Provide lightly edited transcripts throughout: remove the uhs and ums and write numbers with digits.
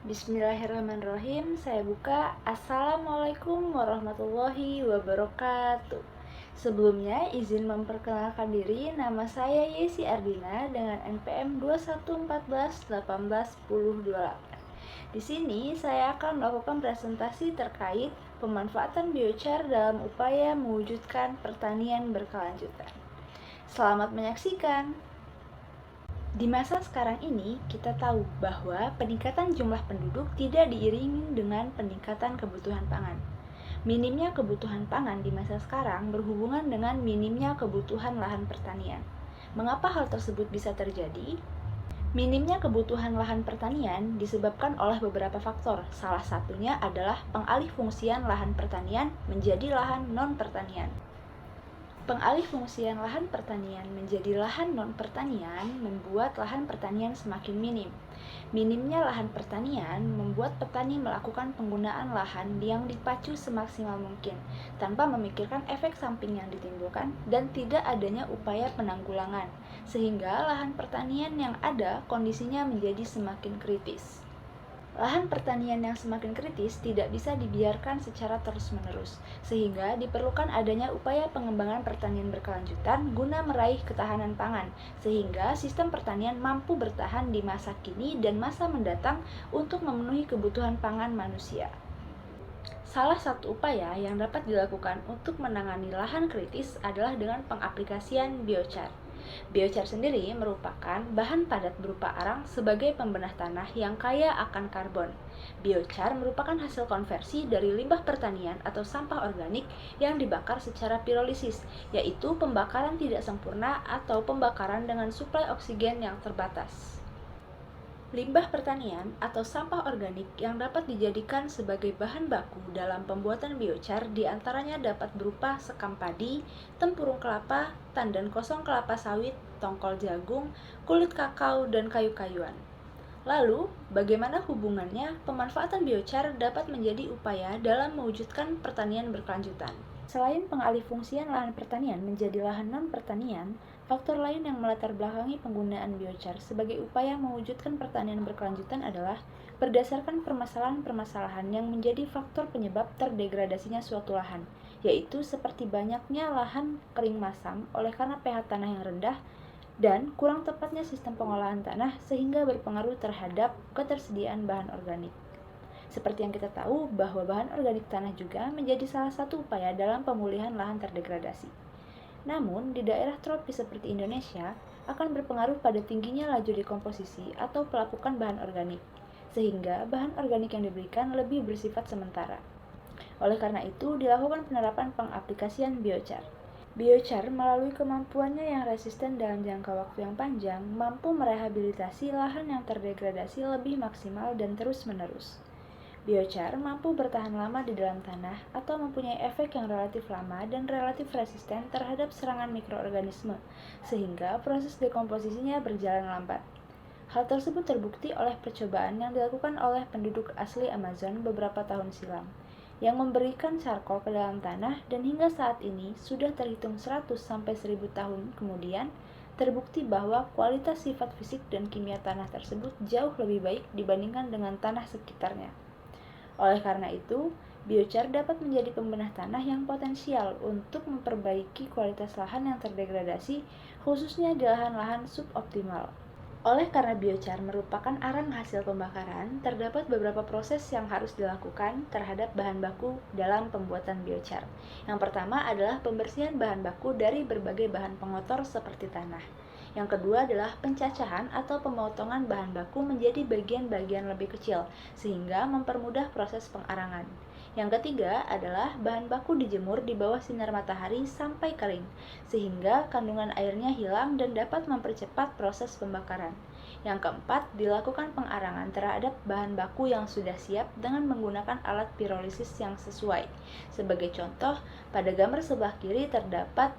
Bismillahirrahmanirrahim. Saya buka. Assalamualaikum warahmatullahi wabarakatuh. Sebelumnya izin memperkenalkan diri. Nama saya Yesi Ardina dengan NPM 2114181028. Di sini saya akan melakukan presentasi terkait pemanfaatan biochar dalam upaya mewujudkan pertanian berkelanjutan. Selamat menyaksikan. Di masa sekarang ini, kita tahu bahwa peningkatan jumlah penduduk tidak diiringi dengan peningkatan kebutuhan pangan. Minimnya kebutuhan pangan di masa sekarang berhubungan dengan minimnya kebutuhan lahan pertanian. Mengapa hal tersebut bisa terjadi? Minimnya kebutuhan lahan pertanian disebabkan oleh beberapa faktor. Salah satunya adalah pengalihfungsian lahan pertanian menjadi lahan non-pertanian. Pengalihfungsian lahan pertanian menjadi lahan non-pertanian membuat lahan pertanian semakin minim. Minimnya lahan pertanian membuat petani melakukan penggunaan lahan yang dipacu semaksimal mungkin, tanpa memikirkan efek samping yang ditimbulkan dan tidak adanya upaya penanggulangan, sehingga lahan pertanian yang ada kondisinya menjadi semakin kritis. Lahan pertanian yang semakin kritis tidak bisa dibiarkan secara terus-menerus, sehingga diperlukan adanya upaya pengembangan pertanian berkelanjutan guna meraih ketahanan pangan, sehingga sistem pertanian mampu bertahan di masa kini dan masa mendatang untuk memenuhi kebutuhan pangan manusia. Salah satu upaya yang dapat dilakukan untuk menangani lahan kritis adalah dengan pengaplikasian biochar. Biochar sendiri merupakan bahan padat berupa arang sebagai pembenah tanah yang kaya akan karbon. Biochar merupakan hasil konversi dari limbah pertanian atau sampah organik yang dibakar secara pirolisis, yaitu pembakaran tidak sempurna atau pembakaran dengan suplai oksigen yang terbatas. Limbah pertanian atau sampah organik yang dapat dijadikan sebagai bahan baku dalam pembuatan biochar diantaranya dapat berupa sekam padi, tempurung kelapa, tandan kosong kelapa sawit, tongkol jagung, kulit kakao, dan kayu-kayuan. Lalu, bagaimana hubungannya pemanfaatan biochar dapat menjadi upaya dalam mewujudkan pertanian berkelanjutan? Selain pengalihfungsian lahan pertanian menjadi lahan non-pertanian, faktor lain yang melatar belakangi penggunaan biochar sebagai upaya mewujudkan pertanian berkelanjutan adalah berdasarkan permasalahan-permasalahan yang menjadi faktor penyebab terdegradasinya suatu lahan, yaitu seperti banyaknya lahan kering masam oleh karena pH tanah yang rendah dan kurang tepatnya sistem pengolahan tanah sehingga berpengaruh terhadap ketersediaan bahan organik. Seperti yang kita tahu bahwa bahan organik tanah juga menjadi salah satu upaya dalam pemulihan lahan terdegradasi. Namun, di daerah tropis seperti Indonesia akan berpengaruh pada tingginya laju dekomposisi atau pelapukan bahan organik, sehingga bahan organik yang diberikan lebih bersifat sementara. Oleh karena itu, dilakukan penerapan pengaplikasian biochar. Biochar melalui kemampuannya yang resisten dalam jangka waktu yang panjang mampu merehabilitasi lahan yang terdegradasi lebih maksimal dan terus-menerus. Biochar mampu bertahan lama di dalam tanah atau mempunyai efek yang relatif lama dan relatif resisten terhadap serangan mikroorganisme, sehingga proses dekomposisinya berjalan lambat. Hal tersebut terbukti oleh percobaan yang dilakukan oleh penduduk asli Amazon beberapa tahun silam, yang memberikan charcoal ke dalam tanah dan hingga saat ini sudah terhitung 100-1000 tahun kemudian, terbukti bahwa kualitas sifat fisik dan kimia tanah tersebut jauh lebih baik dibandingkan dengan tanah sekitarnya. Oleh karena itu, biochar dapat menjadi pembenah tanah yang potensial untuk memperbaiki kualitas lahan yang terdegradasi, khususnya di lahan-lahan suboptimal. Oleh karena biochar merupakan arang hasil pembakaran, terdapat beberapa proses yang harus dilakukan terhadap bahan baku dalam pembuatan biochar. Yang pertama adalah pembersihan bahan baku dari berbagai bahan pengotor seperti tanah. Yang kedua adalah pencacahan atau pemotongan bahan baku menjadi bagian-bagian lebih kecil, sehingga mempermudah proses pengarangan. Yang ketiga adalah bahan baku dijemur di bawah sinar matahari sampai kering, sehingga kandungan airnya hilang dan dapat mempercepat proses pembakaran. Yang keempat, dilakukan pengarangan terhadap bahan baku yang sudah siap dengan menggunakan alat pirolisis yang sesuai. Sebagai contoh, pada gambar sebelah kiri terdapat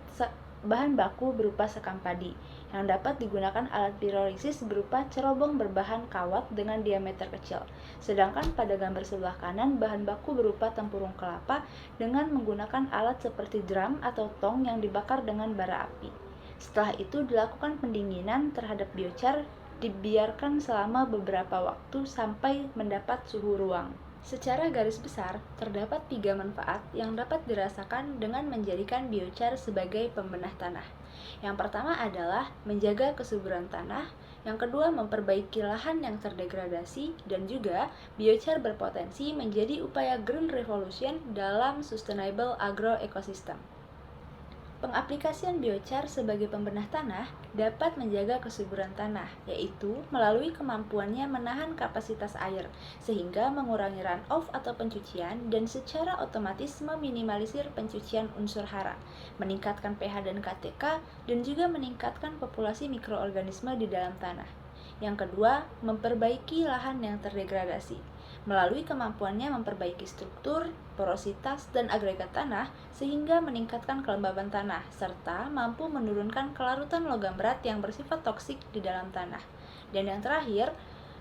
bahan baku berupa sekam padi, yang dapat digunakan alat pirolisis berupa cerobong berbahan kawat dengan diameter kecil. Sedangkan pada gambar sebelah kanan, bahan baku berupa tempurung kelapa dengan menggunakan alat seperti drum atau tong yang dibakar dengan bara api. Setelah itu dilakukan pendinginan terhadap biochar dibiarkan selama beberapa waktu sampai mendapat suhu ruang. Secara garis besar, terdapat 3 manfaat yang dapat dirasakan dengan menjadikan biochar sebagai pembenah tanah. Yang pertama adalah menjaga kesuburan tanah, yang kedua memperbaiki lahan yang terdegradasi, dan juga biochar berpotensi menjadi upaya green revolution dalam sustainable agroecosystem. Pengaplikasian biochar sebagai pembenah tanah dapat menjaga kesuburan tanah, yaitu melalui kemampuannya menahan kapasitas air, sehingga mengurangi runoff atau pencucian dan secara otomatis meminimalisir pencucian unsur hara, meningkatkan pH dan KTK, dan juga meningkatkan populasi mikroorganisme di dalam tanah. Yang kedua, memperbaiki lahan yang terdegradasi. Melalui kemampuannya memperbaiki struktur, porositas, dan agregat tanah sehingga meningkatkan kelembaban tanah, serta mampu menurunkan kelarutan logam berat yang bersifat toksik di dalam tanah. Dan yang terakhir,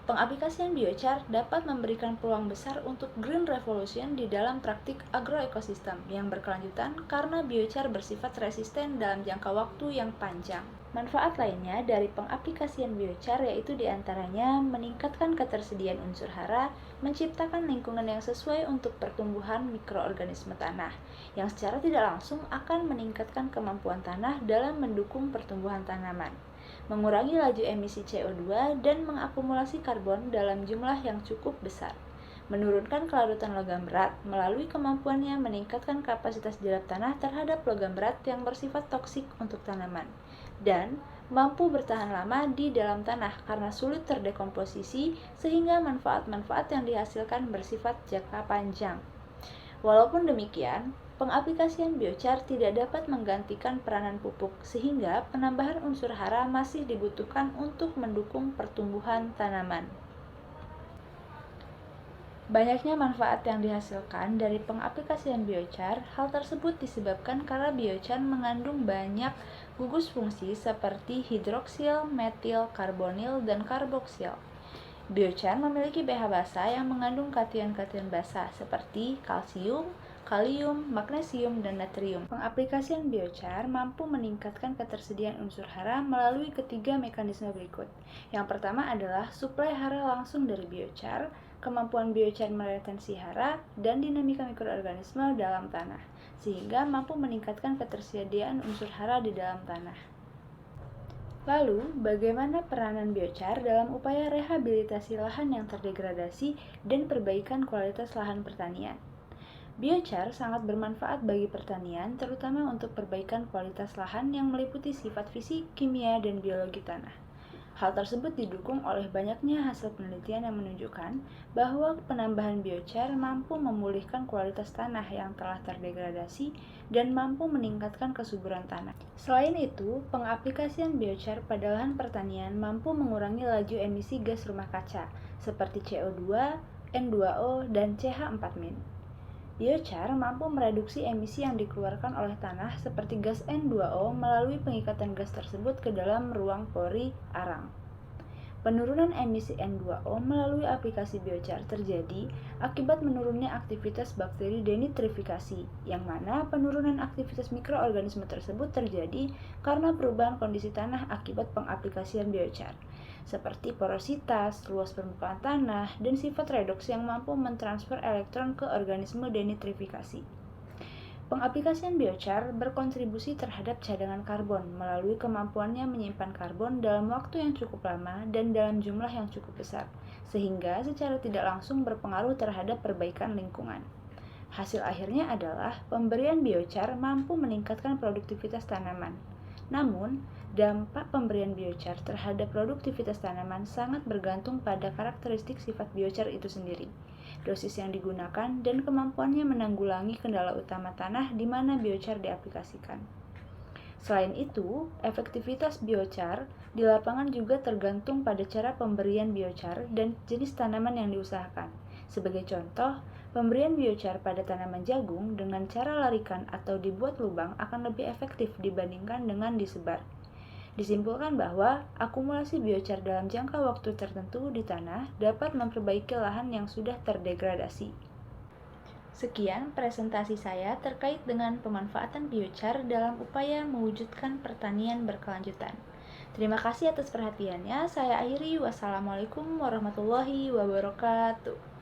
pengaplikasian biochar dapat memberikan peluang besar untuk green revolution di dalam praktik agroekosistem yang berkelanjutan karena biochar bersifat resisten dalam jangka waktu yang panjang. Manfaat lainnya dari pengaplikasian biochar yaitu diantaranya meningkatkan ketersediaan unsur hara, menciptakan lingkungan yang sesuai untuk pertumbuhan mikroorganisme tanah, yang secara tidak langsung akan meningkatkan kemampuan tanah dalam mendukung pertumbuhan tanaman, mengurangi laju emisi CO2 dan mengakumulasi karbon dalam jumlah yang cukup besar, menurunkan kelarutan logam berat melalui kemampuannya meningkatkan kapasitas jerap tanah terhadap logam berat yang bersifat toksik untuk tanaman, dan mampu bertahan lama di dalam tanah karena sulit terdekomposisi sehingga manfaat-manfaat yang dihasilkan bersifat jangka panjang. Walaupun demikian, pengaplikasian biochar tidak dapat menggantikan peranan pupuk sehingga penambahan unsur hara masih dibutuhkan untuk mendukung pertumbuhan tanaman. Banyaknya manfaat yang dihasilkan dari pengaplikasian biochar. Hal tersebut disebabkan karena biochar mengandung banyak gugus fungsi seperti hidroksil, metil, karbonil, dan karboksil. Biochar memiliki pH basa yang mengandung kation-kation basa seperti kalsium, kalium, magnesium, dan natrium. Pengaplikasian biochar mampu meningkatkan ketersediaan unsur hara melalui ketiga mekanisme berikut. Yang pertama adalah suplai hara langsung dari biochar, kemampuan biochar meretensi hara, dan dinamika mikroorganisme dalam tanah, sehingga mampu meningkatkan ketersediaan unsur hara di dalam tanah. Lalu, bagaimana peranan biochar dalam upaya rehabilitasi lahan yang terdegradasi dan perbaikan kualitas lahan pertanian? Biochar sangat bermanfaat bagi pertanian, terutama untuk perbaikan kualitas lahan yang meliputi sifat fisik, kimia, dan biologi tanah. Hal tersebut didukung oleh banyaknya hasil penelitian yang menunjukkan bahwa penambahan biochar mampu memulihkan kualitas tanah yang telah terdegradasi dan mampu meningkatkan kesuburan tanah. Selain itu, pengaplikasian biochar pada lahan pertanian mampu mengurangi laju emisi gas rumah kaca seperti CO2, N2O, dan CH4-. Biochar mampu mereduksi emisi yang dikeluarkan oleh tanah seperti gas N2O melalui pengikatan gas tersebut ke dalam ruang pori arang. Penurunan emisi N2O melalui aplikasi biochar terjadi akibat menurunnya aktivitas bakteri denitrifikasi, yang mana penurunan aktivitas mikroorganisme tersebut terjadi karena perubahan kondisi tanah akibat pengaplikasian biochar, seperti porositas, luas permukaan tanah, dan sifat redoks yang mampu mentransfer elektron ke organisme denitrifikasi. Pengaplikasian biochar berkontribusi terhadap cadangan karbon melalui kemampuannya menyimpan karbon dalam waktu yang cukup lama dan dalam jumlah yang cukup besar, sehingga secara tidak langsung berpengaruh terhadap perbaikan lingkungan. Hasil akhirnya adalah pemberian biochar mampu meningkatkan produktivitas tanaman. Namun, dampak pemberian biochar terhadap produktivitas tanaman sangat bergantung pada karakteristik sifat biochar itu sendiri, dosis yang digunakan, dan kemampuannya menanggulangi kendala utama tanah di mana biochar diaplikasikan. Selain itu, efektivitas biochar di lapangan juga tergantung pada cara pemberian biochar dan jenis tanaman yang diusahakan. Sebagai contoh, pemberian biochar pada tanaman jagung dengan cara larikan atau dibuat lubang akan lebih efektif dibandingkan dengan disebar. Disimpulkan bahwa akumulasi biochar dalam jangka waktu tertentu di tanah dapat memperbaiki lahan yang sudah terdegradasi. Sekian presentasi saya terkait dengan pemanfaatan biochar dalam upaya mewujudkan pertanian berkelanjutan. Terima kasih atas perhatiannya. Saya akhiri. Wassalamualaikum warahmatullahi wabarakatuh.